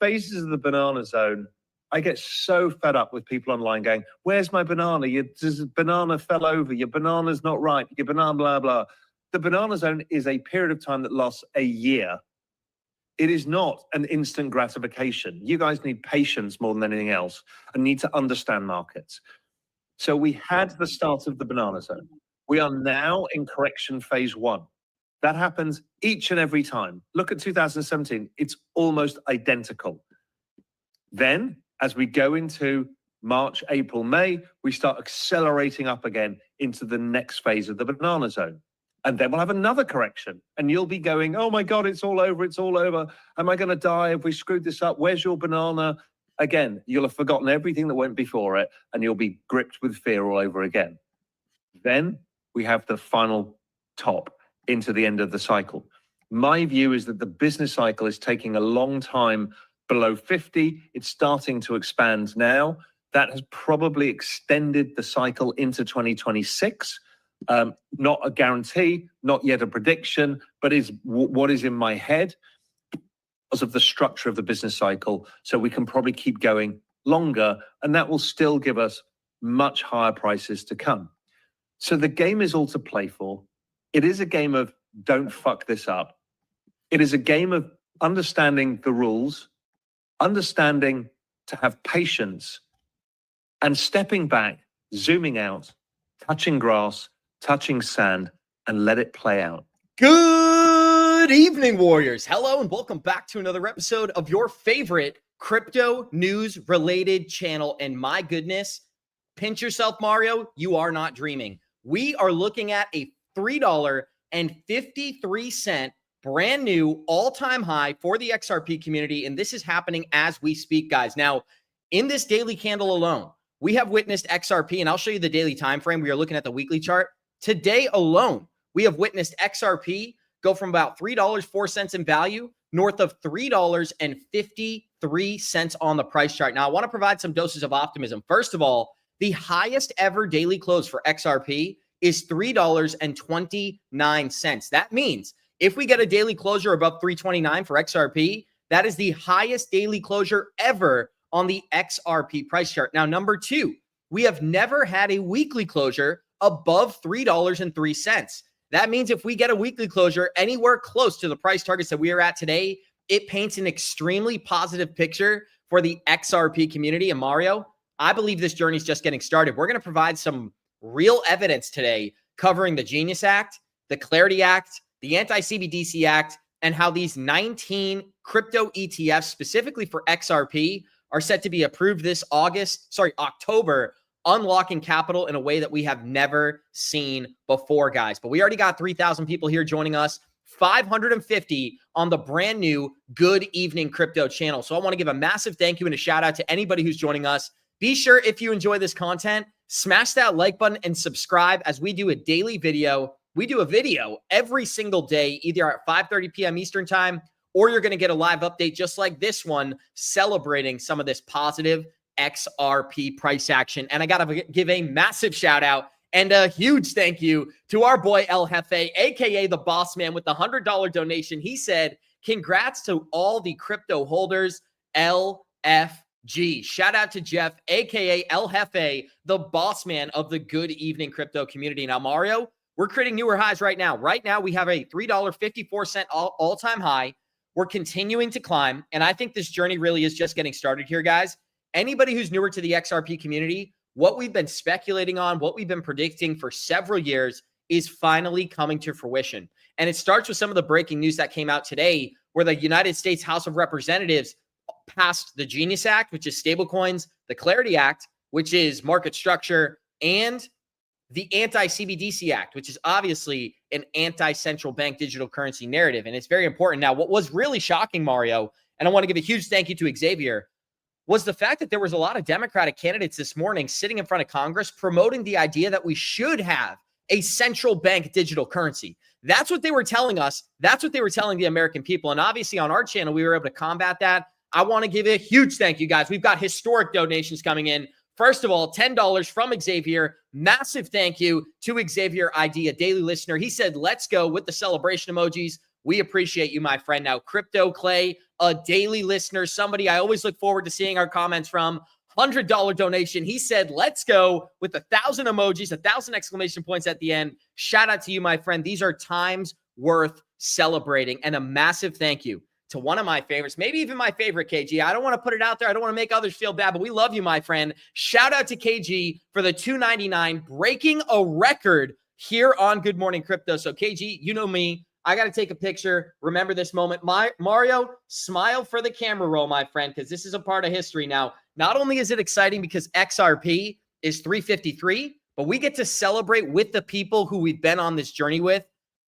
phases of the banana zone, I get so fed up with people online going, where's my banana? Your banana fell over. Your banana's not ripe. Your banana, blah, blah. The banana zone is a period of time that lasts a year. It is not an instant gratification. You guys need patience more than anything else and need to understand markets. So we had the start of the banana zone. We are now in correction phase 1. That happens each and every time. Look at 2017. It's almost identical. Then, as we go into March, April, May, we start accelerating up again into the next phase of the banana zone. And then we'll have another correction. And you'll be going, oh my God, it's all over. It's all over. Am I going to die if we screwed this up? Where's your banana? Again, you'll have forgotten everything that went before it, and you'll be gripped with fear all over again. Then we have the final top into the end of the cycle. My view is that the business cycle is taking a long time below 50. It's starting to expand now. That has probably extended the cycle into 2026. Not a guarantee, not yet a prediction, but is what is in my head because of the structure of the business cycle. So we can probably keep going longer, and that will still give us much higher prices to come. So the game is all to play for. It is a game of don't fuck this up. It is a game of understanding the rules, understanding to have patience, and stepping back, zooming out, touching grass, touching sand, and let it play out. Good evening, Warriors. Hello, and welcome back to another episode of your favorite crypto news related channel. And my goodness, pinch yourself, Mario. You are not dreaming. We are looking at a $3.53 brand new all-time high for the XRP community. And this is happening as we speak, guys. Now, in this daily candle alone, we have witnessed XRP, and I'll show you the daily time frame. We are looking at the weekly chart. Today alone, we have witnessed XRP go from about $3.04 in value north of $3.53 on the price chart. Now, I want to provide some doses of optimism. First of all, the highest ever daily close for XRP is $3.29. That means if we get a daily closure above $3.29 for XRP, that is the highest daily closure ever on the XRP price chart. Now, number two, we have never had a weekly closure above $3.03. That means if we get a weekly closure anywhere close to the price targets that we are at today, it paints an extremely positive picture for the XRP community. And Mario, I believe this journey is just getting started. We're going to provide some real evidence today covering the Genius Act, the Clarity Act, the Anti-CBDC Act, and how these 19 crypto ETFs specifically for XRP are set to be approved this October, unlocking capital in a way that we have never seen before, guys. But we already got 3,000 people here joining us, 550 on the brand new Good Evening Crypto channel. So I want to give a massive thank you and a shout out to anybody who's joining us. Be sure, if you enjoy this content, smash that like button and subscribe as we do a daily video. We do a video every single day, either at 5:30 p.m. Eastern time, or you're going to get a live update just like this one, celebrating some of this positive XRP price action. And I got to give a massive shout out and a huge thank you to our boy El Jefe, aka the boss man, with the $100 donation. He said, congrats to all the crypto holders, LFG. Shout out to Jeff, aka El Jefe, the boss man of the Good Evening Crypto community. Now, Mario, we're creating newer highs right now. Right now, we have a $3.54 all-time high. We're continuing to climb, and I think this journey really is just getting started here, guys. Anybody who's newer to the XRP community, what we've been speculating on, what we've been predicting for several years is finally coming to fruition. And it starts with some of the breaking news that came out today, where the United States House of Representatives passed the Genius Act, which is stablecoins, the Clarity Act, which is market structure, and the Anti-CBDC Act, which is obviously an anti-central bank digital currency narrative. And it's very important. Now, what was really shocking, Mario, and I want to give a huge thank you to Xavier, was the fact that there was a lot of Democratic candidates this morning sitting in front of Congress promoting the idea that we should have a central bank digital currency. That's what they were telling us. That's what they were telling the American people. And obviously on our channel, we were able to combat that. I want to give a huge thank you, guys. We've got historic donations coming in. First of all, $10 from Xavier. Massive thank you to Xavier ID, a daily listener. He said, let's go with the celebration emojis. We appreciate you, my friend. Now, Crypto Clay, a daily listener, somebody I always look forward to seeing our comments from. $100 donation. He said, let's go with 1,000 emojis, 1,000 exclamation points at the end. Shout out to you, my friend. These are times worth celebrating. And a massive thank you to one of my favorites, maybe even my favorite, KG. I don't want to put it out there. I don't want to make others feel bad, but we love you, my friend. Shout out to KG for the $2.99, breaking a record here on Good Morning Crypto. So KG, you know me. I got to take a picture. Remember this moment. Mario, smile for the camera roll, my friend, because this is a part of history now. Not only is it exciting because XRP is 353, but we get to celebrate with the people who we've been on this journey with.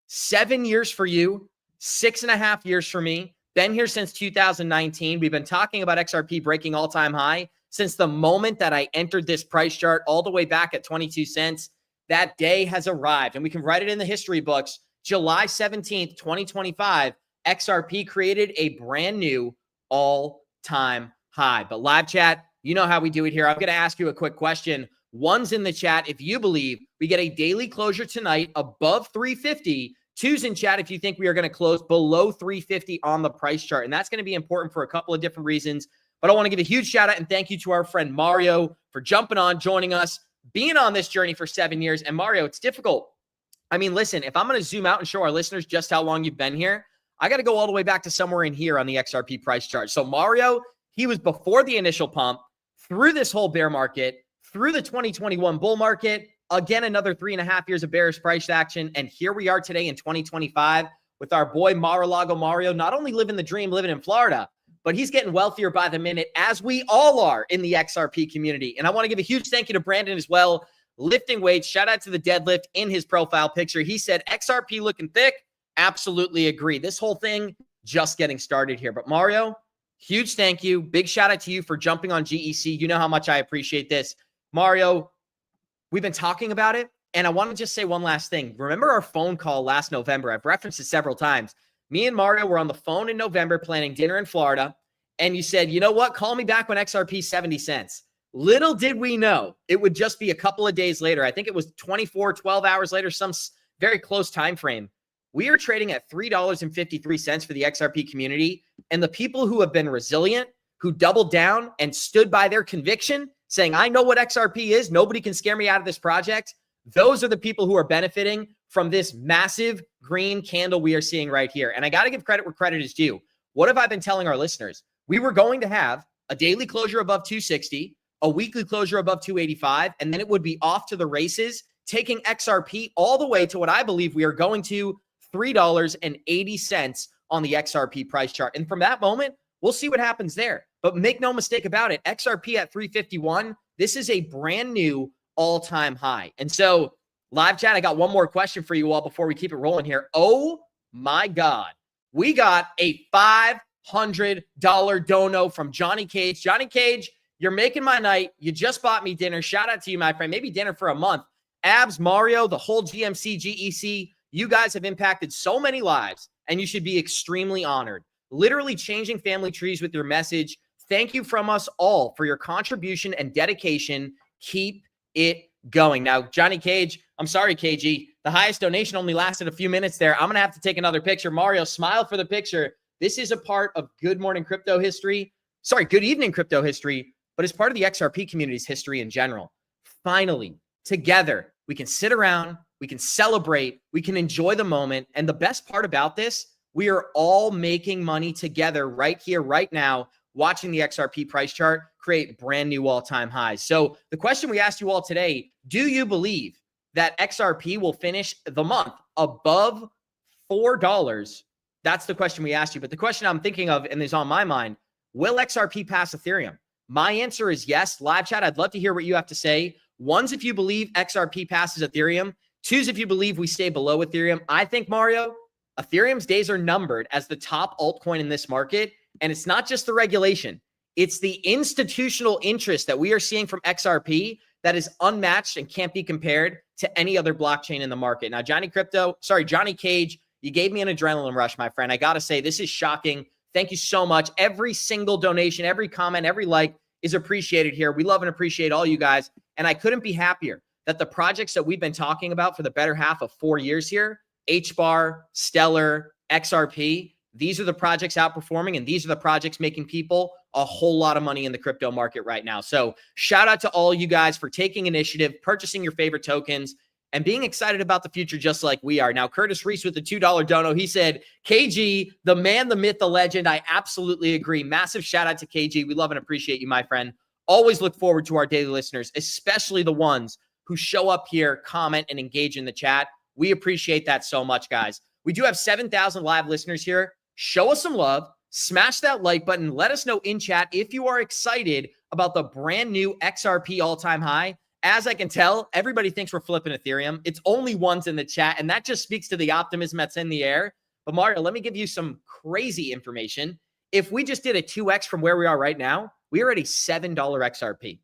7 years for you, 6.5 years for me. Been here since 2019. We've been talking about XRP breaking all-time high since the moment that I entered this price chart all the way back at 22 cents. That day has arrived, and we can write it in the history books. July 17th, 2025, XRP created a brand new all-time high. But live chat, you know how we do it here. I'm going to ask you a quick question. One's in the chat if you believe we get a daily closure tonight above 350. Two's in chat if you think we are going to close below 350 on the price chart. And that's going to be important for a couple of different reasons. But I want to give a huge shout out and thank you to our friend Mario for jumping on, joining us, being on this journey for 7 years. And Mario, it's difficult. I mean, listen, if I'm going to zoom out and show our listeners just how long you've been here, I got to go all the way back to somewhere in here on the XRP price chart. So Mario, he was before the initial pump, through this whole bear market, through the 2021 bull market, again, another 3.5 years of bearish price action. And here we are today in 2025 with our boy Mar-a-Lago Mario, not only living the dream, living in Florida, but he's getting wealthier by the minute, as we all are in the XRP community. And I want to give a huge thank you to Brandon as well. Lifting weights, shout out to the deadlift in his profile picture. He said, XRP looking thick. Absolutely agree. This whole thing just getting started here. But Mario, huge thank you. Big shout out to you for jumping on GEC. You know how much I appreciate this. Mario, we've been talking about it. And I want to just say one last thing. Remember our phone call last November? I've referenced it several times. Me and Mario were on the phone in November planning dinner in Florida. And you said, you know what? Call me back when XRP is 70 cents. Little did we know it would just be a couple of days later. I think it was 12 hours later, some very close time frame. We are trading at $3.53 for the XRP community. And the people who have been resilient, who doubled down and stood by their conviction, saying, I know what XRP is. Nobody can scare me out of this project. Those are the people who are benefiting from this massive green candle we are seeing right here. And I got to give credit where credit is due. What have I been telling our listeners? We were going to have a daily closure above 260, a weekly closure above 285, and then it would be off to the races, taking XRP all the way to what I believe we are going to $3.80 on the XRP price chart. And from that moment, we'll see what happens there. But make no mistake about it, XRP at 351, this is a brand new all-time high. And so, live chat, I got one more question for you all before we keep it rolling here. Oh my God. We got a $500 dono from Johnny Cage. Johnny Cage, you're making my night. You just bought me dinner. Shout out to you, my friend. Maybe dinner for a month. Abs, Mario, the whole GMC, GEC, you guys have impacted so many lives, and you should be extremely honored. Literally changing family trees with your message. Thank you from us all for your contribution and dedication. Keep it going. Now, Johnny Cage, I'm sorry, KG. The highest donation only lasted a few minutes there. I'm going to have to take another picture. Mario, smile for the picture. This is a part of Good Morning Crypto history. Sorry, Good Evening Crypto history, but it's part of the XRP community's history in general. Finally, together, we can sit around, we can celebrate, we can enjoy the moment. And the best part about this, we are all making money together right here, right now, watching the XRP price chart create brand new all-time highs. So the question we asked you all today, do you believe that XRP will finish the month above $4? That's the question we asked you. But the question I'm thinking of and is on my mind, will XRP pass Ethereum? My answer is yes. Live chat, I'd love to hear what you have to say. One's if you believe XRP passes Ethereum. Two's if you believe we stay below Ethereum. I think, Mario, Ethereum's days are numbered as the top altcoin in this market. And it's not just the regulation. It's the institutional interest that we are seeing from XRP that is unmatched and can't be compared to any other blockchain in the market. Now, Johnny Cage, you gave me an adrenaline rush, my friend. I got to say, this is shocking. Thank you so much. Every single donation, every comment, every like is appreciated here. We love and appreciate all you guys. And I couldn't be happier that the projects that we've been talking about for the better half of 4 years here, HBAR, Stellar, XRP, these are the projects outperforming, and these are the projects making people a whole lot of money in the crypto market right now. So shout out to all you guys for taking initiative, purchasing your favorite tokens, and being excited about the future just like we are. Now, Curtis Reese with the $2 dono, he said, KG, the man, the myth, the legend. I absolutely agree. Massive shout out to KG. We love and appreciate you, my friend. Always look forward to our daily listeners, especially the ones who show up here, comment, and engage in the chat. We appreciate that so much, guys. We do have 7,000 live listeners here. Show us some love. Smash that like button. Let us know in chat if you are excited about the brand new XRP all-time high. As I can tell, everybody thinks we're flipping Ethereum. It's only ones in the chat, and that just speaks to the optimism that's in the air. But Mario, let me give you some crazy information. If we just did a 2x from where we are right now, we are at a $7 XRP.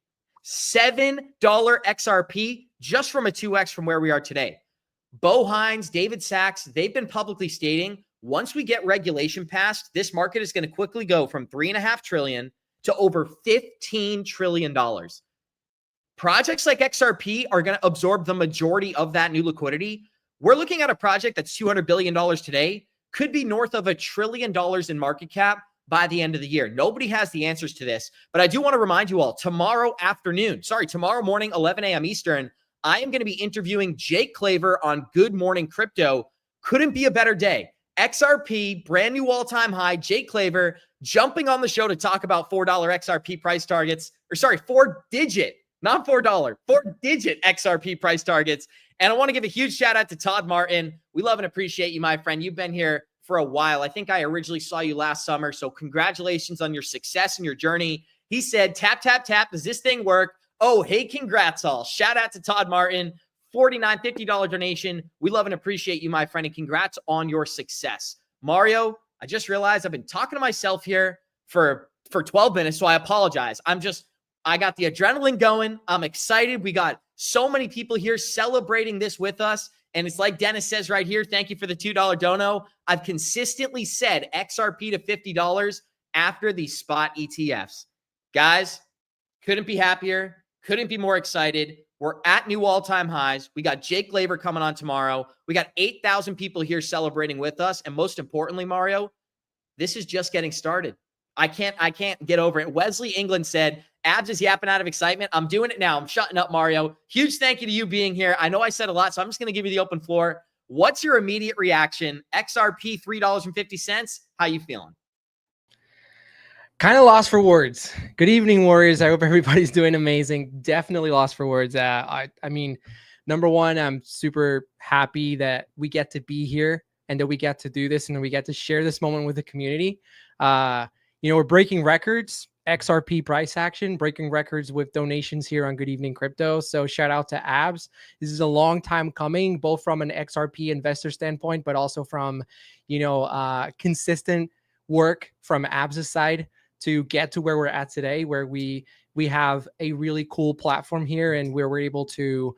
$7 XRP just from a 2x from where we are today. Bo Hines, David Sachs, they've been publicly stating once we get regulation passed, this market is going to quickly go from $3.5 trillion to over $15 trillion. Projects like XRP are going to absorb the majority of that new liquidity. We're looking at a project that's $200 billion today, could be north of $1 trillion in market cap by the end of the year. Nobody has the answers to this, but I do want to remind you all, tomorrow morning, 11 a.m. Eastern, I am going to be interviewing Jake Claver on Good Morning Crypto. Couldn't be a better day. XRP, brand new all-time high, Jake Claver jumping on the show to talk about $4 XRP price targets, four-digit, not $4, four-digit XRP price targets. And I want to give a huge shout out to Todd Martin. We love and appreciate you, my friend. You've been here for a while. I think I originally saw you last summer. So congratulations on your success and your journey. He said, tap, tap, tap. Does this thing work? Oh, hey, congrats all. Shout out to Todd Martin. $49, $50 donation. We love and appreciate you, my friend, and congrats on your success. Mario, I just realized I've been talking to myself here for 12 minutes, so I apologize. I got the adrenaline going. I'm excited. We got so many people here celebrating this with us. And it's like Dennis says right here, thank you for the $2 dono. I've consistently said XRP to $50 after these spot ETFs. Guys, couldn't be happier. Couldn't be more excited. We're at new all-time highs. We got Jake Glaber coming on tomorrow. We got 8,000 people here celebrating with us. And most importantly, Mario, this is just getting started. I can't get over it. Wesley England said, Abs is yapping out of excitement. I'm doing it now. I'm shutting up, Mario. Huge thank you to you being here. I know I said a lot, so I'm just going to give you the open floor. What's your immediate reaction? XRP, $3.50. How you feeling? Kind of lost for words. Good evening, Warriors. I hope everybody's doing amazing. Definitely lost for words. I mean, number one, I'm super happy that we get to be here and that we get to do this and we get to share this moment with the community. We're breaking records, XRP price action, breaking records with donations here on Good Evening Crypto. So shout out to Abs. This is a long time coming, both from an XRP investor standpoint, but also from, consistent work from Abs' side to get to where we're at today, where we have a really cool platform here and where we're able to,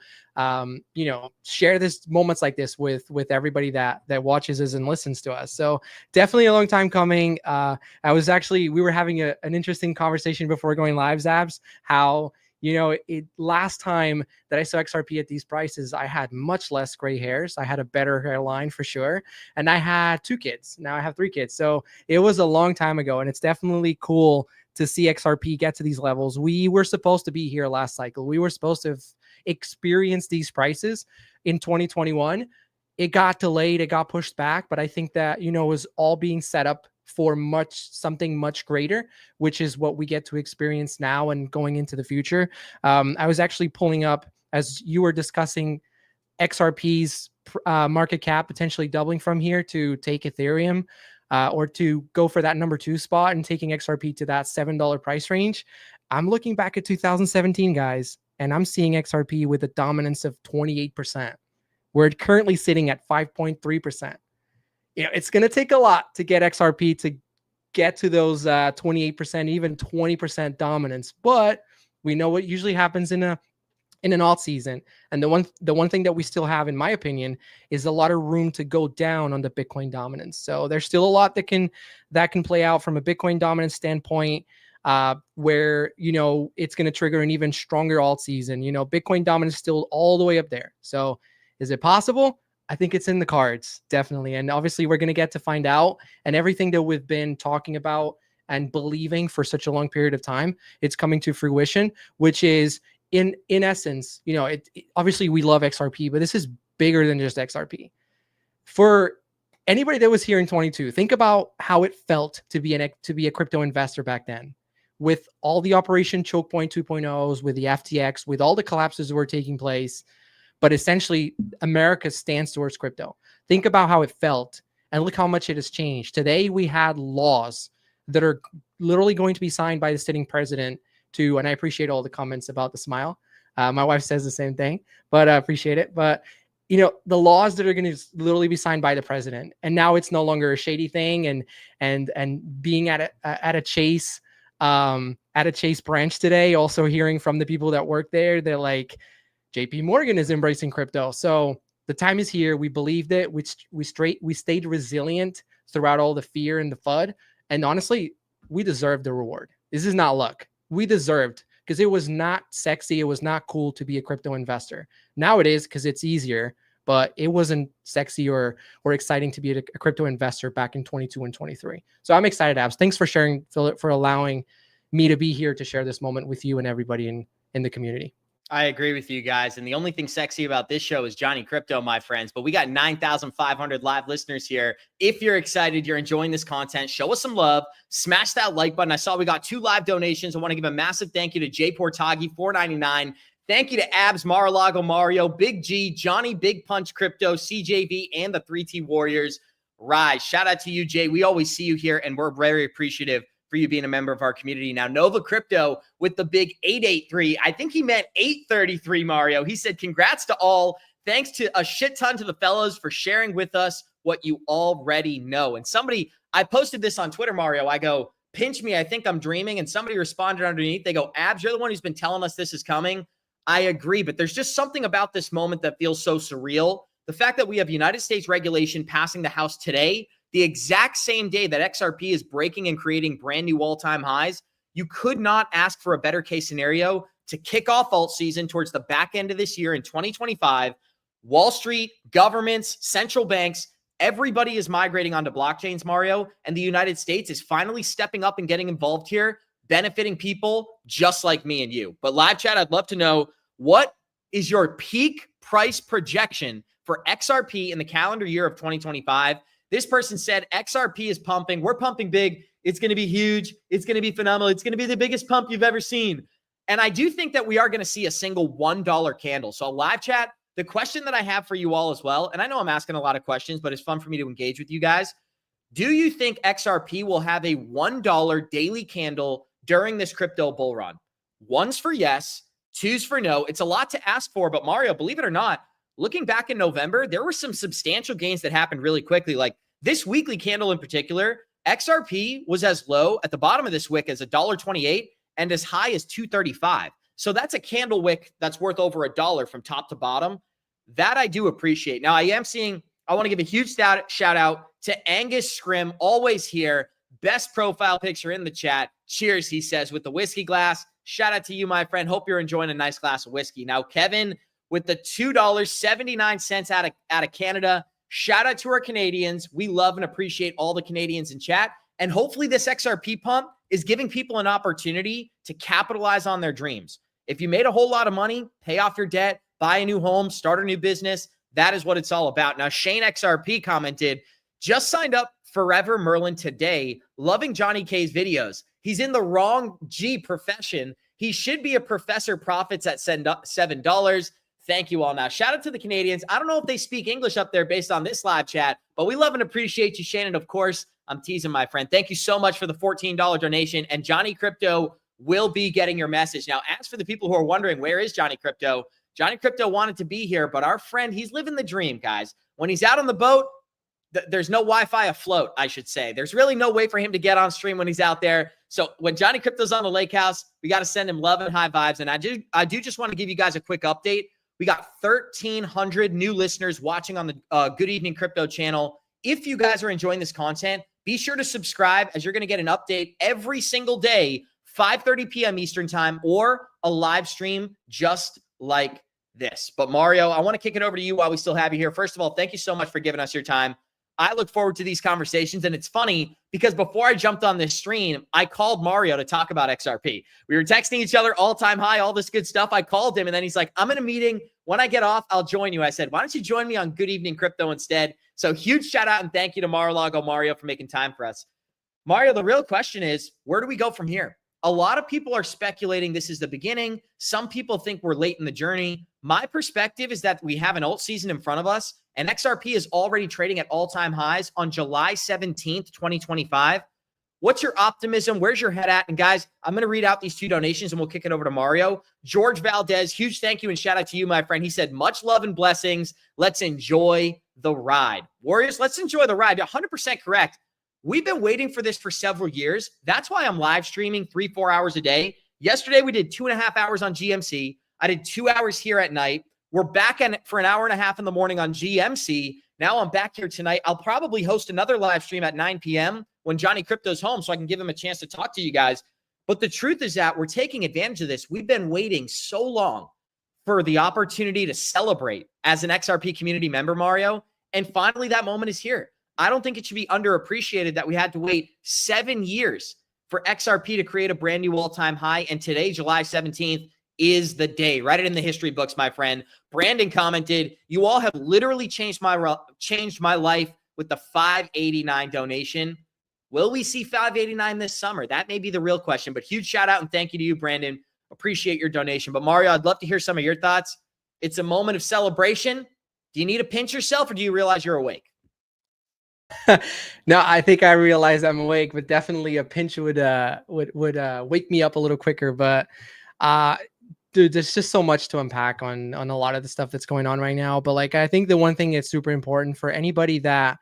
share this moments like this with everybody that watches us and listens to us. So definitely a long time coming. We were having an interesting conversation before going live, Zabs, how, last time that I saw XRP at these prices, I had much less gray hairs. I had a better hairline for sure. And I had 2 kids. Now I have 3 kids. So it was a long time ago. And it's definitely cool to see XRP get to these levels. We were supposed to be here last cycle. We were supposed to have experienced these prices in 2021. It got delayed. It got pushed back. But I think that, it was all being set up for something much greater, which is what we get to experience now and going into the future. I was actually pulling up, as you were discussing, XRP's market cap potentially doubling from here to take Ethereum, or to go for that number 2 spot and taking XRP to that $7 price range. I'm looking back at 2017, guys, and I'm seeing XRP with a dominance of 28%. We're currently sitting at 5.3%. It's going to take a lot to get XRP to get to those 28%, even 20% dominance. But we know what usually happens in an alt season. And the one thing that we still have, in my opinion, is a lot of room to go down on the Bitcoin dominance. So there's still a lot that can play out from a Bitcoin dominance standpoint, where, it's going to trigger an even stronger alt season. Bitcoin dominance is still all the way up there. So is it possible? I think it's in the cards, definitely. And obviously we're going to get to find out, and everything that we've been talking about and believing for such a long period of time, it's coming to fruition, which is in essence, obviously we love XRP, but this is bigger than just XRP. For anybody that was here in 22, think about how it felt to be a crypto investor back then, with all the Operation Choke Point 2.0s, with the FTX, with all the collapses that were taking place. But essentially, America stands towards crypto. Think about how it felt, and look how much it has changed. Today, we had laws that are literally going to be signed by the sitting president and I appreciate all the comments about the smile. My wife says the same thing, but I appreciate it. But, the laws that are going to literally be signed by the president, and now it's no longer a shady thing. And being at a Chase branch today, also hearing from the people that work there, they're like, JP Morgan is embracing crypto. So the time is here. We believed it. We stayed resilient throughout all the fear and the FUD. And honestly, we deserved the reward. This is not luck. We deserved, because it was not sexy. It was not cool to be a crypto investor. Now it is, because it's easier, but it wasn't sexy or exciting to be a crypto investor back in 22 and 23. So I'm excited, Abs. Thanks for sharing, Philip, for allowing me to be here to share this moment with you and everybody in the community. I agree with you guys. And the only thing sexy about this show is Johnny Krypto, my friends. But we got 9,500 live listeners here. If you're excited, you're enjoying this content, show us some love. Smash that like button. I saw we got 2 live donations. I want to give a massive thank you to Jay Portagi, $4.99. Thank you to Abs, Mar-a-Lago, Mario, Big G, Johnny, Big Punch, Krypto, CJV, and the 3T Warriors. Rise. Shout out to you, Jay. We always see you here, and we're very appreciative for you being a member of our community. Now, Nova Krypto with the big 883. I think he meant 833, Mario. He said, congrats to all. Thanks to a shit ton to the fellows for sharing with us what you already know. And I posted this on Twitter, Mario. I go, pinch me, I think I'm dreaming. And somebody responded underneath. They go, Abs, you're the one who's been telling us this is coming. I agree, but there's just something about this moment that feels so surreal. The fact that we have United States regulation passing the House today, the exact same day that XRP is breaking and creating brand new all-time highs. You could not ask for a better case scenario to kick off alt season towards the back end of this year in 2025. Wall Street, governments, central banks, everybody is migrating onto blockchains, Mario, and the United States is finally stepping up and getting involved here, benefiting people just like me and you. But live chat, I'd love to know, what is your peak price projection for XRP in the calendar year of 2025? This person said XRP is pumping. We're pumping big. It's going to be huge. It's going to be phenomenal. It's going to be the biggest pump you've ever seen. And I do think that we are going to see a single $1 candle. So live chat, the question that I have for you all as well, and I know I'm asking a lot of questions, but it's fun for me to engage with you guys. Do you think XRP will have a $1 daily candle during this crypto bull run? 1's for yes, 2's for no. It's a lot to ask for, but Mario, believe it or not, looking back in November, there were some substantial gains that happened really quickly. Like this weekly candle in particular, XRP was as low at the bottom of this wick as $1.28 and as high as $2.35. So that's a candle wick that's worth over $1 from top to bottom. That I do appreciate. Now I want to give a huge shout out to Angus Scrim, always here. Best profile picture in the chat. Cheers, he says, with the whiskey glass. Shout out to you, my friend. Hope you're enjoying a nice glass of whiskey. Now, Kevin, with the $2.79 out of Canada. Shout out to our Canadians. We love and appreciate all the Canadians in chat. And hopefully this XRP pump is giving people an opportunity to capitalize on their dreams. If you made a whole lot of money, pay off your debt, buy a new home, start a new business. That is what it's all about. Now, Shane XRP commented, just signed up Forever Merlin today, loving Johnny K's videos. He's in the wrong profession. He should be a professor, profits at $7. Thank you all. Now, shout out to the Canadians. I don't know if they speak English up there based on this live chat, but we love and appreciate you, Shannon. Of course, I'm teasing, my friend. Thank you so much for the $14 donation. And Johnny Krypto will be getting your message. Now, as for the people who are wondering, where is Johnny Krypto? Johnny Krypto wanted to be here, but our friend, he's living the dream, guys. When he's out on the boat, there's no Wi-Fi afloat, I should say. There's really no way for him to get on stream when he's out there. So when Johnny Krypto's on the lake house, we got to send him love and high vibes. And I do just want to give you guys a quick update. We got 1,300 new listeners watching on the Good Evening Crypto channel. If you guys are enjoying this content, be sure to subscribe, as you're going to get an update every single day, 5:30 p.m. Eastern time, or a live stream just like this. But Mario, I want to kick it over to you while we still have you here. First of all, thank you so much for giving us your time. I look forward to these conversations. And it's funny because before I jumped on this stream, I called Mario to talk about XRP. We were texting each other, all-time high, all this good stuff. I called him and then he's like, I'm in a meeting. When I get off, I'll join you. I said, why don't you join me on Good Evening Crypto instead? So huge shout out and thank you to Mar-a-Lago Mario for making time for us. Mario, the real question is, where do we go from here? A lot of people are speculating this is the beginning. Some people think we're late in the journey. My perspective is that we have an alt season in front of us, and XRP is already trading at all-time highs on July 17th, 2025. What's your optimism? Where's your head at? And guys, I'm going to read out these 2 donations and we'll kick it over to Mario. George Valdez, huge thank you and shout out to you, my friend. He said, much love and blessings. Let's enjoy the ride. Warriors, let's enjoy the ride. 100% correct. We've been waiting for this for several years. That's why I'm live streaming 3-4 hours a day. Yesterday, we did 2.5 hours on GMC. I did 2 hours here at night. We're back for an hour and a half in the morning on GMC. Now I'm back here tonight. I'll probably host another live stream at 9 p.m. when Johnny Krypto's home so I can give him a chance to talk to you guys. But the truth is that we're taking advantage of this. We've been waiting so long for the opportunity to celebrate as an XRP community member, Mario. And finally, that moment is here. I don't think it should be underappreciated that we had to wait 7 years for XRP to create a brand new all-time high. And today, July 17th, is the day. Write it in the history books, my friend. Brandon commented, you all have literally changed my life with the 589 donation. Will we see 589 this summer? That may be the real question, but huge shout out and thank you to you, Brandon. Appreciate your donation. But Mario, I'd love to hear some of your thoughts. It's a moment of celebration. Do you need to pinch yourself or do you realize you're awake? No, I think I realize I'm awake, but definitely a pinch would wake me up a little quicker. But dude, there's just so much to unpack on a lot of the stuff that's going on right now. But like, I think the one thing that's super important for anybody that's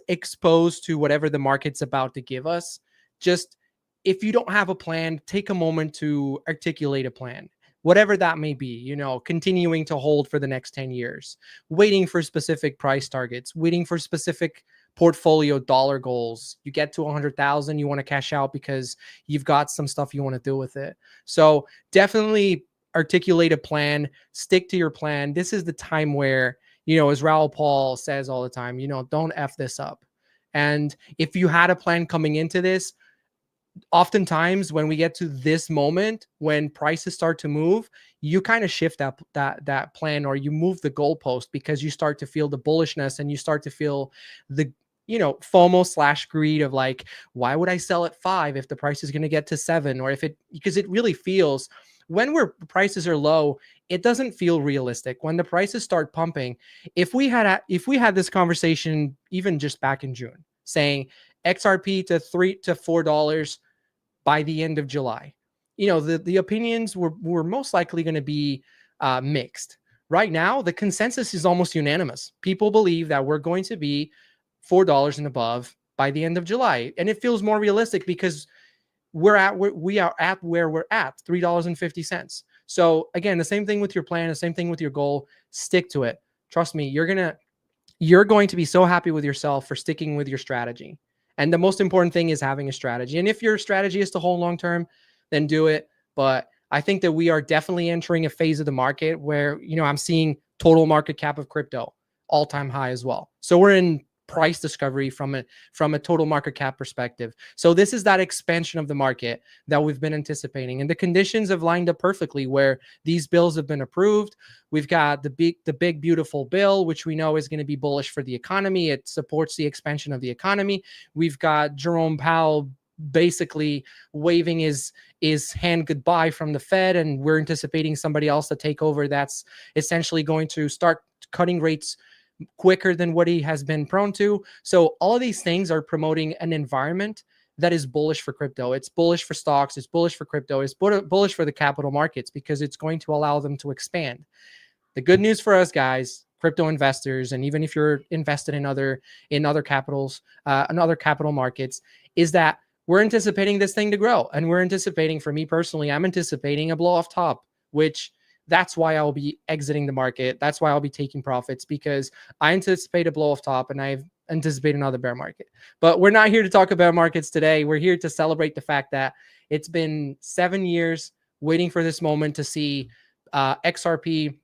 exposed to whatever the market's about to give us, just if you don't have a plan, take a moment to articulate a plan. Whatever that may be, you know, continuing to hold for the next 10 years, waiting for specific price targets, waiting for specific portfolio dollar goals. You get to 100,000, you want to cash out because you've got some stuff you want to do with it. So definitely articulate a plan, stick to your plan. This is the time where, you know, as Raoul Paul says all the time, you know, don't F this up. And if you had a plan coming into this, oftentimes when we get to this moment, when prices start to move, you kind of shift that plan, or you move the goalpost because you start to feel the bullishness and you start to feel the, you know, FOMO / greed of like, why would I sell at 5 if the price is going to get to 7? Or because it really feels, when prices are low, it doesn't feel realistic. When the prices start pumping, if we had this conversation even just back in June, saying XRP to $3 to $4 by the end of July, you know, the opinions were most likely going to be mixed. Right now, the consensus is almost unanimous. People believe that we're going to be $4 and above by the end of July, and it feels more realistic because we are at where we're at, $3.50. So again, the same thing with your plan, the same thing with your goal. Stick to it. Trust me, you're going to be so happy with yourself for sticking with your strategy. And the most important thing is having a strategy. And if your strategy is to hold long term, then do it. But I think that we are definitely entering a phase of the market where, you know, I'm seeing total market cap of crypto all-time high as well. So we're in price discovery from a total market cap perspective. So this is that expansion of the market that we've been anticipating, and the conditions have lined up perfectly where these bills have been approved. We've got the big beautiful bill, which we know is going to be bullish for the economy. It supports the expansion of the economy. We've got Jerome Powell basically waving his hand goodbye from the Fed, and we're anticipating somebody else to take over that's essentially going to start cutting rates quicker than what he has been prone to. So all of these things are promoting an environment that is bullish for crypto. It's bullish for stocks. It's bullish for crypto. It's bullish for the capital markets because it's going to allow them to expand. The good news for us guys, crypto investors, and even if you're invested in other capitals, in other capital markets, is that we're anticipating this thing to grow. And we're anticipating, for me personally, I'm anticipating a blow off top, which that's why I'll be exiting the market. That's why I'll be taking profits, because I anticipate a blow off top and I anticipate another bear market. But we're not here to talk about markets today. We're here to celebrate the fact that it's been 7 years waiting for this moment to see XRP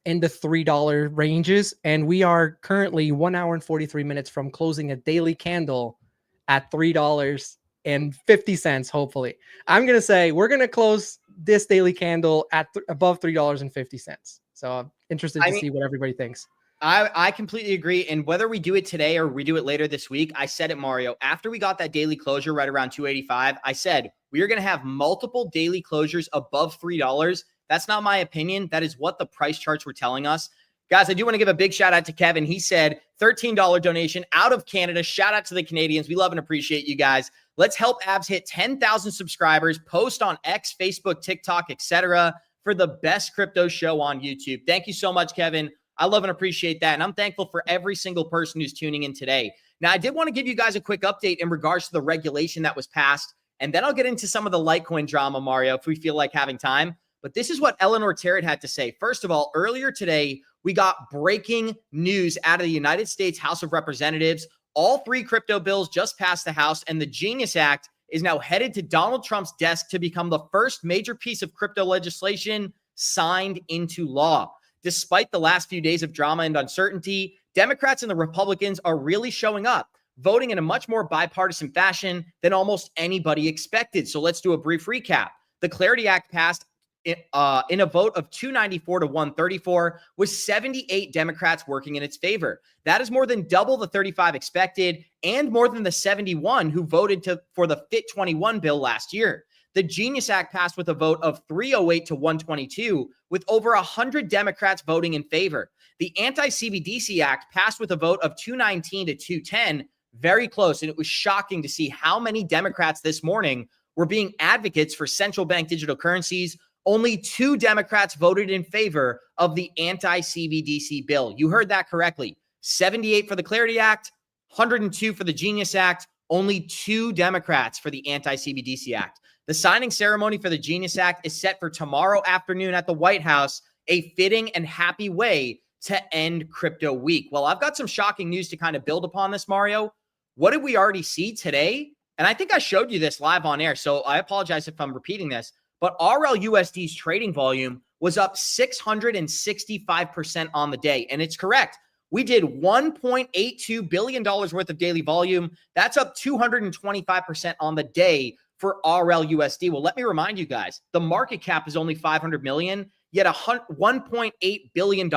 in the $3 ranges. And we are currently 1 hour and 43 minutes from closing a daily candle at $3.50, hopefully. I'm going to say we're going to close this daily candle at above $3.50. So I'm interested to see what everybody thinks. I completely agree. And whether we do it today or we do it later this week, I said it, Mario, after we got that daily closure right around 285, I said we are going to have multiple daily closures above $3. That's not my opinion. That is what the price charts were telling us. Guys, I do want to give a big shout out to Kevin. He said $13 donation out of Canada. Shout out to the Canadians. We love and appreciate you guys. Let's help Abs hit 10,000 subscribers, post on X, Facebook, TikTok, etc. for the best crypto show on YouTube. Thank you so much, Kevin. I love and appreciate that. And I'm thankful for every single person who's tuning in today. Now, I did want to give you guys a quick update in regards to the regulation that was passed. And then I'll get into some of the Litecoin drama, Mario, if we feel like having time. But this is what Eleanor Terrett had to say. First of all, earlier today, we got breaking news out of the United States House of Representatives. All 3 crypto bills just passed the House, and the Genius Act is now headed to Donald Trump's desk to become the first major piece of crypto legislation signed into law. Despite the last few days of drama and uncertainty, Democrats and the Republicans are really showing up, voting in a much more bipartisan fashion than almost anybody expected. So let's do a brief recap. The Clarity Act passed in a vote of 294 to 134, with 78 Democrats working in its favor. That is more than double the 35 expected and more than the 71 who voted for the FIT 21 bill last year. The Genius Act passed with a vote of 308 to 122, with over 100 Democrats voting in favor. The Anti-CBDC Act passed with a vote of 219 to 210, very close, and it was shocking to see how many Democrats this morning were being advocates for central bank digital currencies. Only 2 Democrats voted in favor of the anti-CBDC bill. You heard that correctly. 78 for the Clarity Act, 102 for the Genius Act, only 2 Democrats for the anti-CBDC Act. The signing ceremony for the Genius Act is set for tomorrow afternoon at the White House, a fitting and happy way to end Crypto Week. Well, I've got some shocking news to kind of build upon this, Mario. What did we already see today? And I think I showed you this live on air, so I apologize if I'm repeating this. But RLUSD's trading volume was up 665% on the day. And it's correct. We did $1.82 billion worth of daily volume. That's up 225% on the day for RLUSD. Well, let me remind you guys, the market cap is only 500 million, yet $1.8 billion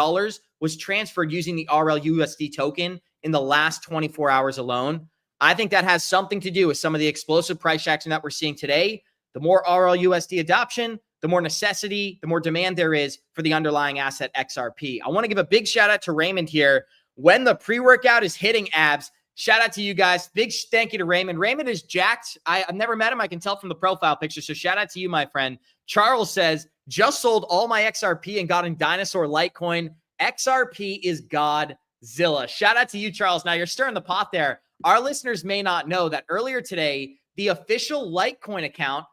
was transferred using the RLUSD token in the last 24 hours alone. I think that has something to do with some of the explosive price action that we're seeing today. The more RLUSD adoption, the more necessity, the more demand there is for the underlying asset XRP. I want to give a big shout out to Raymond here. When the pre-workout is hitting, Abs, shout out to you guys. Big thank you to Raymond. Raymond is jacked. I've never met him. I can tell from the profile picture. So shout out to you, my friend. Charles says, just sold all my XRP and got in Dinosaur Litecoin. XRP is Godzilla. Shout out to you, Charles. Now you're stirring the pot there. Our listeners may not know that earlier today, the official Litecoin account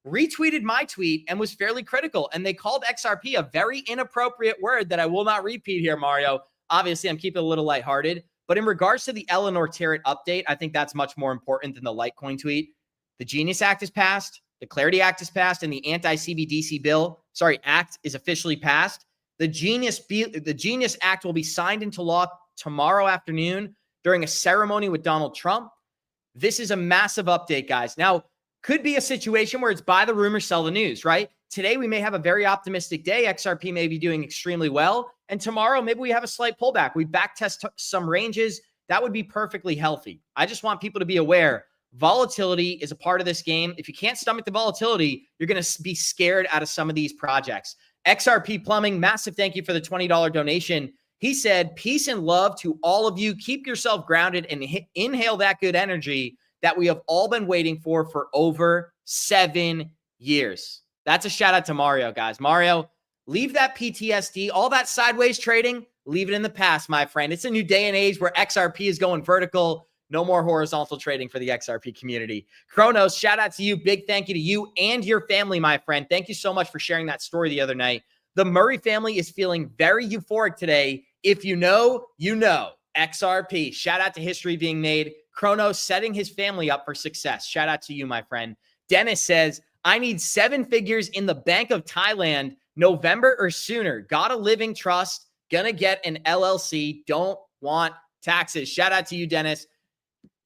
retweeted my tweet and was fairly critical. And they called XRP a very inappropriate word that I will not repeat here, Mario. Obviously, I'm keeping it a little lighthearted. But in regards to the Eleanor Terrett update, I think that's much more important than the Litecoin tweet. The Genius Act is passed. The Clarity Act is passed. And the anti-CBDC act is officially passed. The Genius Act will be signed into law tomorrow afternoon during a ceremony with Donald Trump. This is a massive update, guys. Now, could be a situation where it's buy the rumor, sell the news, right? Today, we may have a very optimistic day. XRP may be doing extremely well. And tomorrow, maybe we have a slight pullback. We backtest some ranges. That would be perfectly healthy. I just want people to be aware. Volatility is a part of this game. If you can't stomach the volatility, you're going to be scared out of some of these projects. XRP Plumbing, massive thank you for the $20 donation. He said, peace and love to all of you. Keep yourself grounded and inhale that good energy that we have all been waiting for over 7 years. That's a shout out to Mario, guys. Mario, leave that PTSD, all that sideways trading, leave it in the past, my friend. It's a new day and age where XRP is going vertical. No more horizontal trading for the XRP community. Kronos, shout out to you. Big thank you to you and your family, my friend. Thank you so much for sharing that story the other night. The Murray family is feeling very euphoric today. If you know, you know. XRP. Shout out to history being made. Kronos setting his family up for success. Shout out to you, my friend. Dennis says, I need 7 figures in the Bank of Thailand November or sooner. Got a living trust. Gonna get an LLC. Don't want taxes. Shout out to you, Dennis.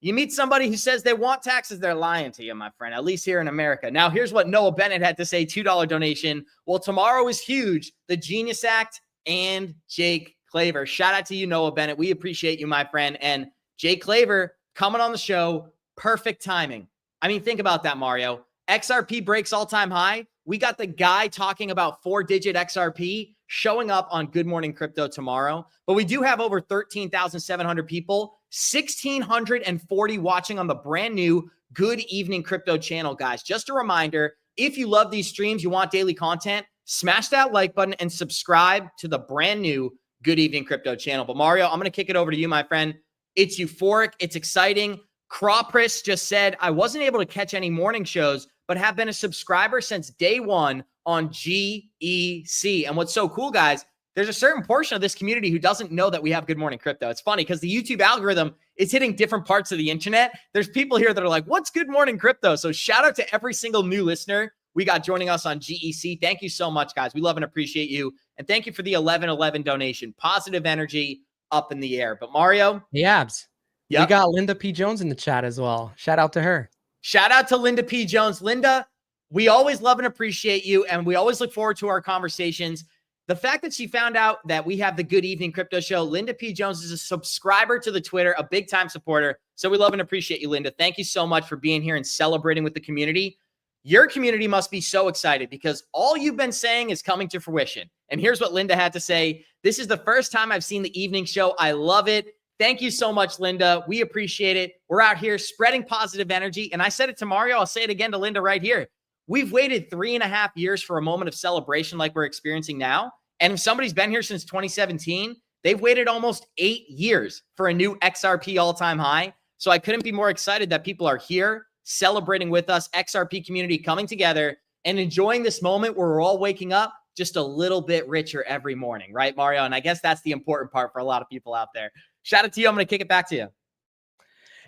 You meet somebody who says they want taxes, they're lying to you, my friend, at least here in America. Now, here's what Noah Bennett had to say, $2 donation. Well, tomorrow is huge. The Genius Act and Jake Claver. Shout out to you, Noah Bennett. We appreciate you, my friend. And Jake Claver coming on the show, perfect timing. I mean, think about that, Mario. XRP breaks all-time high. We got the guy talking about 4-digit XRP showing up on Good Morning Crypto tomorrow. But we do have over 13,700 people, 1,640 watching on the brand new Good Evening Crypto channel, guys. Just a reminder, if you love these streams, you want daily content, smash that like button and subscribe to the brand new Good Evening Crypto channel. But Mario, I'm going to kick it over to you, my friend. It's euphoric. It's exciting. Crawpris just said, I wasn't able to catch any morning shows, but have been a subscriber since day one on GEC. And what's so cool, guys, there's a certain portion of this community who doesn't know that we have Good Morning Crypto. It's funny because the YouTube algorithm is hitting different parts of the internet. There's people here that are like, what's Good Morning Crypto? So shout out to every single new listener we got joining us on GEC. Thank you so much, guys. We love and appreciate you. And thank you for the 1111 donation. Positive energy up in the air. But Mario? Abs. Yep. We got Linda P. Jones in the chat as well. Shout out to her. Shout out to Linda P. Jones. Linda, we always love and appreciate you, and we always look forward to our conversations. The fact that she found out that we have the Good Evening Crypto Show, Linda P. Jones is a subscriber to the Twitter, a big-time supporter. So we love and appreciate you, Linda. Thank you so much for being here and celebrating with the community. Your community must be so excited because all you've been saying is coming to fruition. And here's what Linda had to say. This is the first time I've seen the evening show. I love it. Thank you so much, Linda. We appreciate it. We're out here spreading positive energy. And I said it to Mario. I'll say it again to Linda right here. We've waited 3.5 years for a moment of celebration like we're experiencing now. And if somebody's been here since 2017, they've waited almost 8 years for a new XRP all-time high. So I couldn't be more excited that people are here celebrating with us, XRP community coming together and enjoying this moment where we're all waking up just a little bit richer every morning, right, Mario? And I guess that's the important part for a lot of people out there. Shout out to you. I'm going to kick it back to you.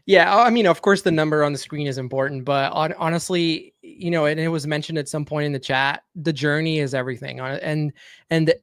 Yeah, I mean, of course, the number on the screen is important, but honestly, you know, and it was mentioned at some point in the chat, the journey is everything, and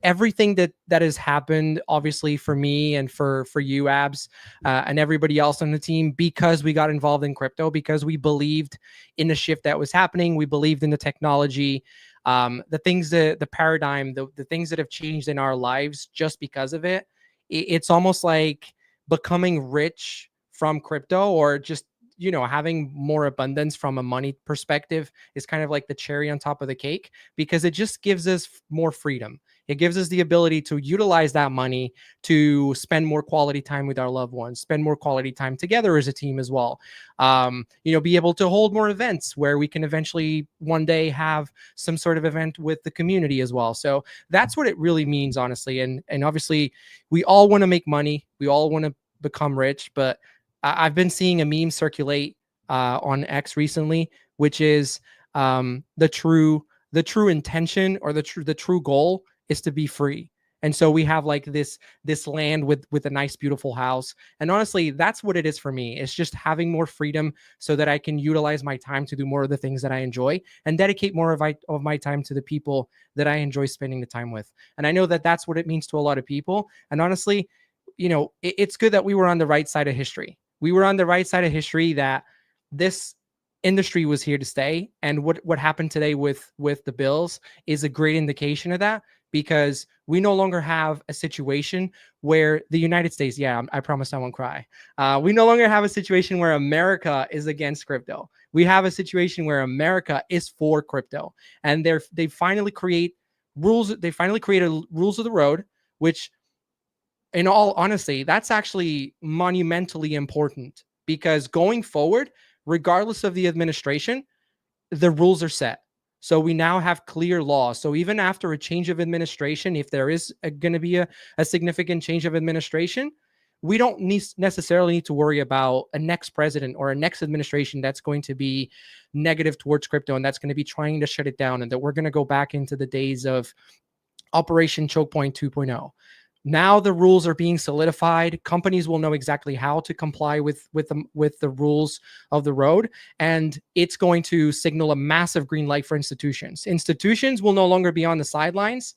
everything that has happened, obviously, for me and for you, Abs, and everybody else on the team, because we got involved in crypto, because we believed in the shift that was happening, we believed in the technology, the things that the paradigm, the things that have changed in our lives just because of it. It's almost like becoming rich from crypto, or just, you know, having more abundance from a money perspective is kind of like the cherry on top of the cake, because it just gives us more freedom. It gives us the ability to utilize that money to spend more quality time with our loved ones, spend more quality time together as a team as well. You know, be able to hold more events where we can eventually one day have some sort of event with the community as well. So that's what it really means, honestly. And obviously we all want to make money. We all want to become rich, but I've been seeing a meme circulate on X recently, which is the true intention, or the true goal is to be free. And so we have like this land with a nice, beautiful house. And honestly, that's what it is for me. It's just having more freedom so that I can utilize my time to do more of the things that I enjoy and dedicate more of my time to the people that I enjoy spending the time with. And I know that that's what it means to a lot of people. And honestly, you know, it's good that we were on the right side of history. We were on the right side of history, that this industry was here to stay. And what happened today with the bills is a great indication of that, because we no longer have a situation where the United States, I promise I won't cry. We no longer have a situation where America is against crypto. We have a situation where America is for crypto, and they finally create rules. They finally created rules of the road, which, in all honesty, that's actually monumentally important, because going forward, regardless of the administration, the rules are set. So we now have clear laws. So even after a change of administration, if there is going to be a significant change of administration, we don't necessarily need to worry about a next president or a next administration that's going to be negative towards crypto and that's going to be trying to shut it down, and that we're going to go back into the days of Operation Choke Point 2.0. Now the rules are being solidified. Companies will know exactly how to comply with the rules of the road, and it's going to signal a massive green light for institutions. Institutions will no longer be on the sidelines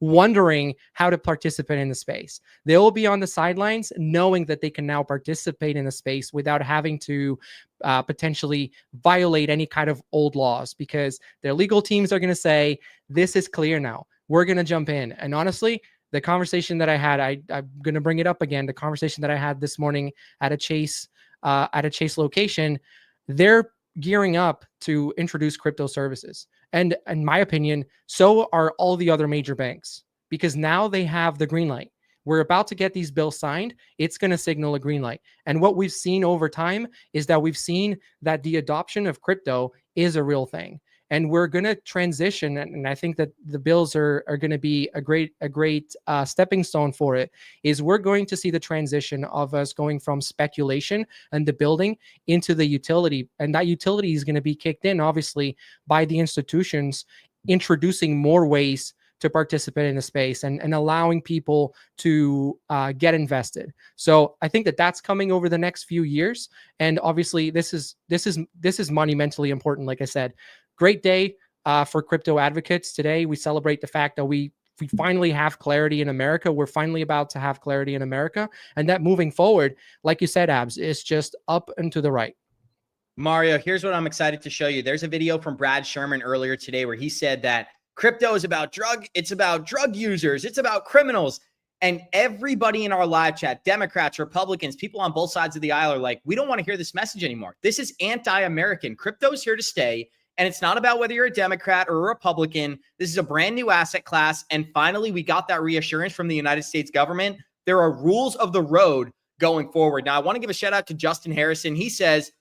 wondering how to participate in the space. They will be on the sidelines knowing that they can now participate in the space without having to potentially violate any kind of old laws, because their legal teams are going to say, this is clear now. We're going to jump in. And honestly, the conversation that I had, I'm going to bring it up again. The conversation that I had this morning at a Chase location, they're gearing up to introduce crypto services. And in my opinion, so are all the other major banks, because now they have the green light. We're about to get these bills signed. It's going to signal a green light. And what we've seen over time is that we've seen that the adoption of crypto is a real thing. And we're going to transition, and I think that the bills are going to be a great stepping stone for it. Is we're going to see the transition of us going from speculation and the building into the utility, and that utility is going to be kicked in, obviously, by the institutions introducing more ways to participate in the space and allowing people to get invested. So I think that that's coming over the next few years, and obviously this is monumentally important. Like I said. Great day for crypto advocates today. We celebrate the fact that we finally have clarity in America. We're finally about to have clarity in America. And that moving forward, like you said, Abs, is just up and to the right. Mario, here's what I'm excited to show you. There's a video from Brad Sherman earlier today where he said that crypto is about drug users, it's about criminals. And everybody in our live chat, Democrats, Republicans, people on both sides of the aisle are like, we don't want to hear this message anymore. This is anti-American. Crypto is here to stay. And it's not about whether you're a Democrat or a Republican. This is a brand new asset class. And finally, we got that reassurance from the United States government. There are rules of the road going forward. Now, I want to give a shout out to Justin Harrison. He says,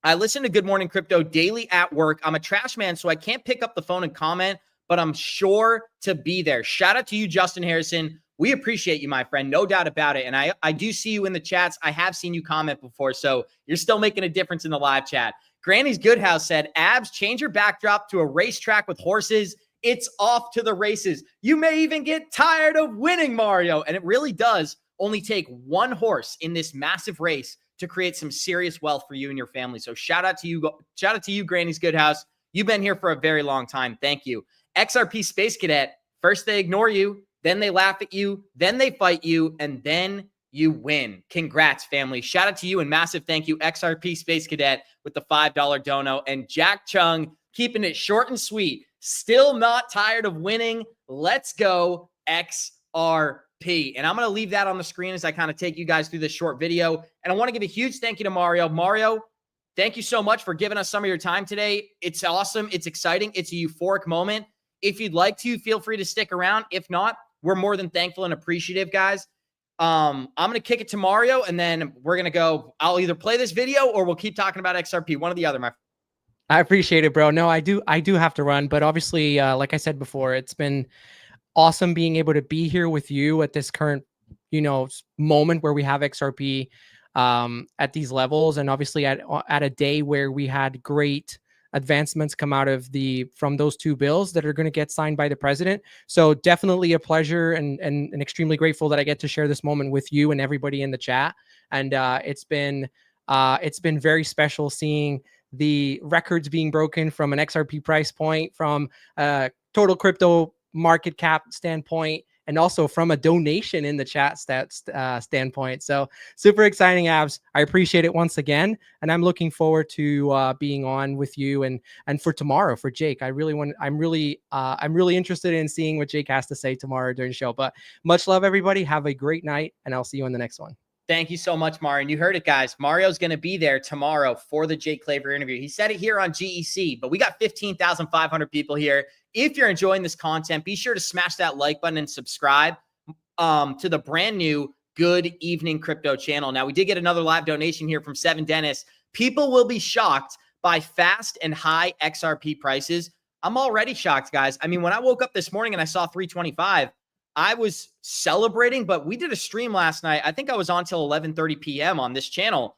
I listen to Good Morning Crypto daily at work. I'm a trash man, so I can't pick up the phone and comment, but I'm sure to be there. Shout out to you, Justin Harrison. We appreciate you, my friend. No doubt about it. And I do see you in the chats. I have seen you comment before, so you're still making a difference in the live chat. Granny's Good House said, Abs, change your backdrop to a racetrack with horses. It's off to the races. You may even get tired of winning, Mario. And it really does only take one horse in this massive race to create some serious wealth for you and your family. So shout out to you. Shout out to you, Granny's Good House. You've been here for a very long time. Thank you. XRP Space Cadet. First they ignore you, then they laugh at you, then they fight you, and then you win. Congrats, family. Shout out to you and massive thank you, XRP Space Cadet, with the $5 dono. And Jack Chung keeping it short and sweet. Still not tired of winning. Let's go, XRP. And I'm going to leave that on the screen as I kind of take you guys through this short video. And I want to give a huge thank you to Mario. Mario, thank you so much for giving us some of your time today. It's awesome. It's exciting. It's a euphoric moment. If you'd like to, feel free to stick around. If not, we're more than thankful and appreciative, guys. I'm going to kick it to Mario, and then we're going to go. I'll either play this video or we'll keep talking about XRP. One or the other, my friend. I appreciate it, bro. No, I do have to run, but obviously, like I said before, it's been awesome being able to be here with you at this current, moment where we have XRP at these levels, and obviously at a day where we had great advancements come out of from those two bills that are going to get signed by the president. So definitely a pleasure and extremely grateful that I get to share this moment with you and everybody in the chat. And it's been very special seeing the records being broken from an XRP price point, from a total crypto market cap standpoint, and also from a donation in the chat standpoint. So super exciting, Abs. I appreciate it once again. And I'm looking forward to being on with you and for tomorrow for Jake. I'm really interested in seeing what Jake has to say tomorrow during the show. But much love, everybody. Have a great night, and I'll see you in the next one. Thank you so much, Mario. And you heard it, guys. Mario's going to be there tomorrow for the Jake Claver interview. He said it here on GEC, but we got 15,500 people here. If you're enjoying this content, be sure to smash that like button and subscribe to the brand new Good Evening Crypto channel. Now, we did get another live donation here from Seven Dennis. People will be shocked by fast and high XRP prices. I'm already shocked, guys. I mean, when I woke up this morning and I saw 325, I was celebrating, but we did a stream last night. I think I was on till 11:30 p.m. on this channel.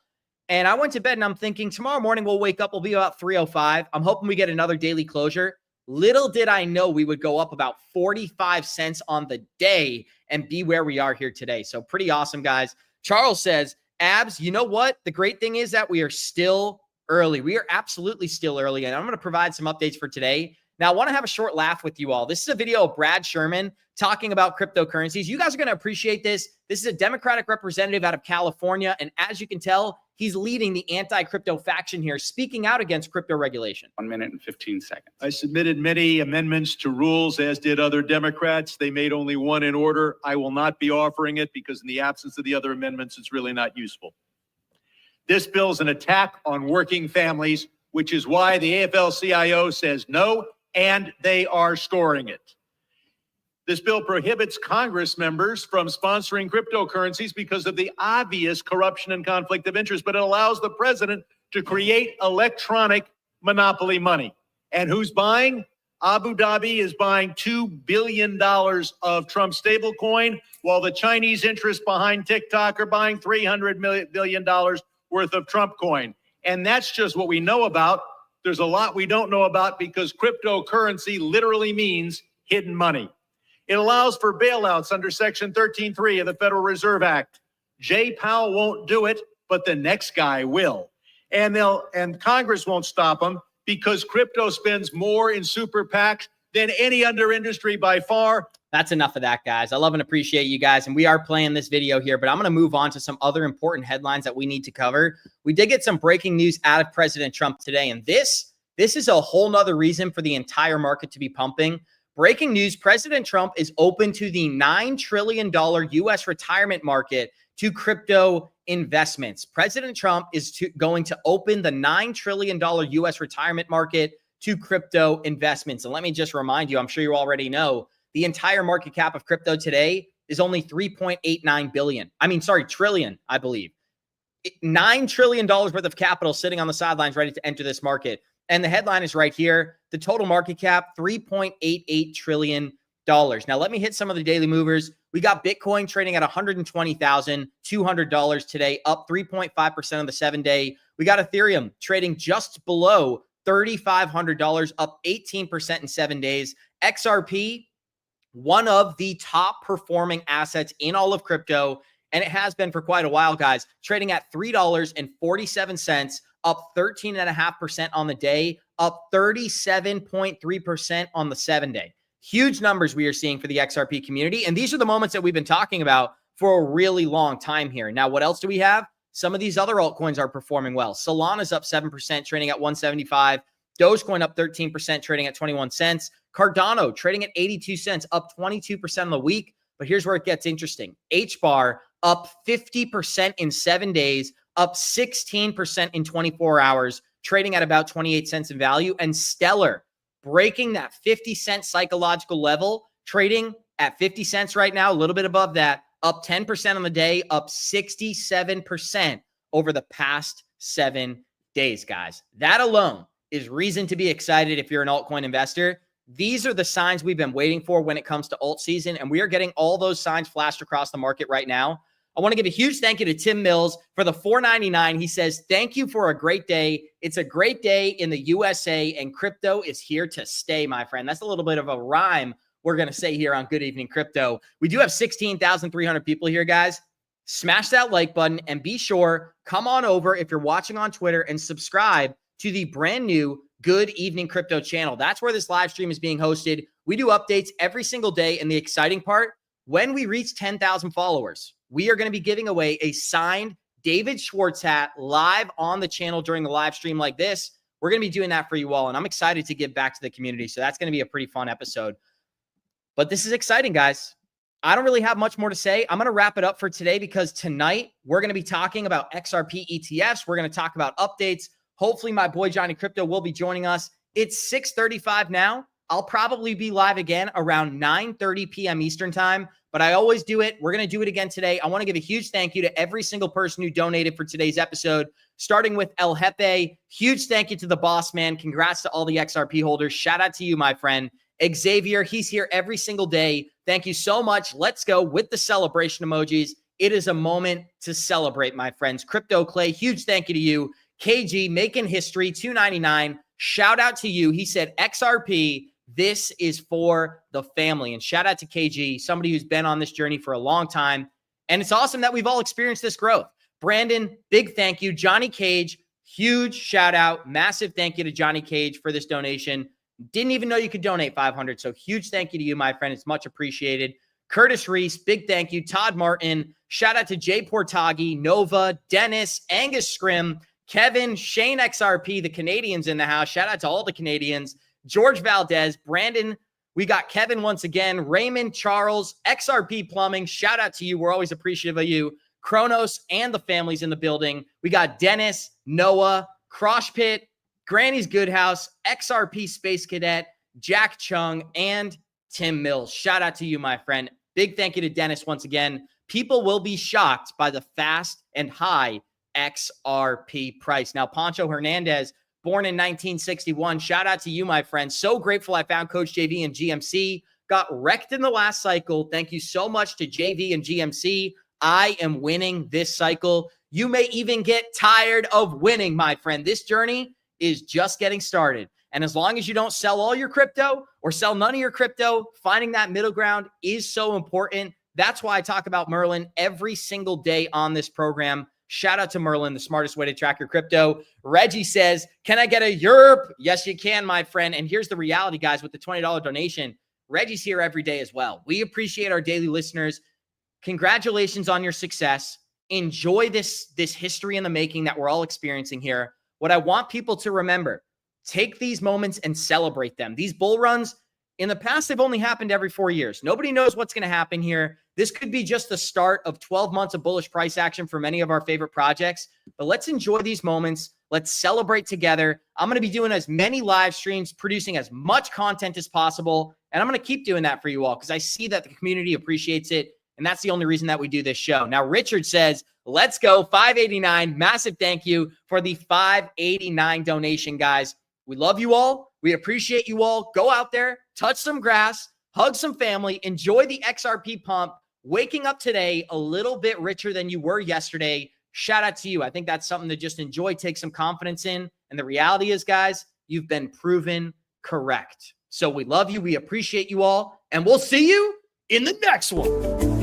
And I went to bed and I'm thinking tomorrow morning we'll wake up, we'll be about 305. I'm hoping we get another daily closure. Little did I know we would go up about 45 cents on the day and be where we are here today. So pretty awesome, guys. Charles says, Abs, you know what? The great thing is that we are still early. We are absolutely still early, and I'm going to provide some updates for today. Now, I want to have a short laugh with you all. This is a video of Brad Sherman talking about cryptocurrencies. You guys are going to appreciate this. This is a Democratic representative out of California, and as you can tell, he's leading the anti-crypto faction here, speaking out against crypto regulation. 1 minute and 15 seconds. I submitted many amendments to rules, as did other Democrats. They made only one in order. I will not be offering it because in the absence of the other amendments, it's really not useful. This bill is an attack on working families, which is why the AFL-CIO says no, and they are storing it. This bill prohibits Congress members from sponsoring cryptocurrencies because of the obvious corruption and conflict of interest, but it allows the president to create electronic monopoly money. And who's buying? Abu Dhabi is buying $2 billion of Trump stablecoin, while the Chinese interests behind TikTok are buying $300 billion worth of Trump coin. And that's just what we know about. There's a lot we don't know about because cryptocurrency literally means hidden money. It allows for bailouts under Section 13.3 of the Federal Reserve Act. Jay Powell won't do it, but the next guy will. And Congress won't stop them because crypto spends more in super PACs than any other industry by far. That's enough of that, guys. I love and appreciate you guys. And we are playing this video here, but I'm going to move on to some other important headlines that we need to cover. We did get some breaking news out of President Trump today. And this is a whole nother reason for the entire market to be pumping. Breaking news, President Trump is open to the $9 trillion U.S. retirement market to crypto investments. President Trump is going to open the $9 trillion U.S. retirement market to crypto investments. And let me just remind you, I'm sure you already know, the entire market cap of crypto today is only $3.89 trillion, I believe. $9 trillion worth of capital sitting on the sidelines ready to enter this market. And the headline is right here. The total market cap, $3.88 trillion. Now, let me hit some of the daily movers. We got Bitcoin trading at $120,200 today, up 3.5% on the 7-day. We got Ethereum trading just below $3,500, up 18% in 7 days. XRP, one of the top performing assets in all of crypto, and it has been for quite a while, guys, trading at $3.47, up 13.5% on the day, up 37.3% on the 7-day. Huge numbers we are seeing for the XRP community, and these are the moments that we've been talking about for a really long time here. Now, what else do we have? Some of these other altcoins are performing well. Solana's up 7%, trading at 175. Dogecoin up 13%, trading at 21 cents. Cardano trading at 82 cents, up 22% on the week. But here's where it gets interesting. HBAR up 50% in 7 days, up 16% in 24 hours, trading at about 28 cents in value. And Stellar breaking that 50-cent psychological level, trading at 50 cents right now, a little bit above that, up 10% on the day, up 67% over the past 7 days, guys. That alone is reason to be excited if you're an altcoin investor. These are the signs we've been waiting for when it comes to alt season, and we are getting all those signs flashed across the market right now. I want to give a huge thank you to Tim Mills for the $4.99. He says, thank you for a great day. It's a great day in the USA, and crypto is here to stay, my friend. That's a little bit of a rhyme we're going to say here on Good Evening Crypto. We do have 16,300 people here, guys. Smash that like button and be sure, come on over if you're watching on Twitter and subscribe to the brand new Good Evening Crypto channel. That's where this live stream is being hosted. We do updates every single day. And the exciting part, when we reach 10,000 followers, we are going to be giving away a signed David Schwartz hat live on the channel during the live stream like this. We're going to be doing that for you all. And I'm excited to give back to the community. So that's going to be a pretty fun episode. But this is exciting, guys. I don't really have much more to say. I'm going to wrap it up for today because tonight we're going to be talking about XRP ETFs. We're going to talk about updates. Hopefully my boy Johnny Krypto will be joining us. It's 6:35 now. I'll probably be live again around 9:30 p.m. Eastern time, but I always do it. We're going to do it again today. I want to give a huge thank you to every single person who donated for today's episode, starting with El Jefe. Huge thank you to the boss man. Congrats to all the XRP holders. Shout out to you, my friend. Xavier, he's here every single day. Thank you so much. Let's go with the celebration emojis. It is a moment to celebrate, my friends. Crypto Clay, huge thank you to you. KG, making history, $2.99. Shout out to you. He said XRP This is for the family. And shout out to KG, somebody who's been on this journey for a long time. And it's awesome that we've all experienced this growth. Brandon, big thank you. Johnny Cage, huge shout out. Massive thank you to Johnny Cage for this donation. Didn't even know you could donate 500. So huge thank you to you, my friend. It's much appreciated. Curtis Reese, big thank you. Todd Martin, shout out to Jay Portagi, Nova, Dennis, Angus Scrim, Kevin, Shane XRP, the Canadians in the house. Shout out to all the Canadians. George Valdez, Brandon. We got Kevin once again, Raymond, Charles, XRP Plumbing. Shout out to you. We're always appreciative of you. Kronos and the families in the building. We got Dennis, Noah, Crosh Pit, Granny's Good House, XRP Space Cadet, Jack Chung, and Tim Mills. Shout out to you, my friend. Big thank you to Dennis once again. People will be shocked by the fast and high XRP price. Now, Pancho Hernandez, born in 1961. Shout out to you, my friend. So grateful I found Coach JV and GMC. Got wrecked in the last cycle. Thank you so much to JV and GMC. I am winning this cycle. You may even get tired of winning, my friend. This journey is just getting started. And as long as you don't sell all your crypto or sell none of your crypto, finding that middle ground is so important. That's why I talk about Merlin every single day on this program. Shout out to Merlin, the smartest way to track your crypto. Reggie says, can I get a yerp? Yes, you can, my friend. And here's the reality, guys, with the $20 donation. Reggie's here every day as well. We appreciate our daily listeners. Congratulations on your success. Enjoy this history in the making that we're all experiencing here. What I want people to remember, take these moments and celebrate them. These bull runs, in the past, they've only happened every 4 years. Nobody knows what's going to happen here. This could be just the start of 12 months of bullish price action for many of our favorite projects. But let's enjoy these moments. Let's celebrate together. I'm going to be doing as many live streams, producing as much content as possible. And I'm going to keep doing that for you all because I see that the community appreciates it. And that's the only reason that we do this show. Now, Richard says, let's go, 589. Massive thank you for the 589 donation, guys. We love you all. We appreciate you all. Go out there, touch some grass, hug some family, enjoy the XRP pump. Waking up today a little bit richer than you were yesterday. Shout out to you. I think that's something to just enjoy, take some confidence in. And the reality is, guys, you've been proven correct. So we love you. We appreciate you all. And we'll see you in the next one.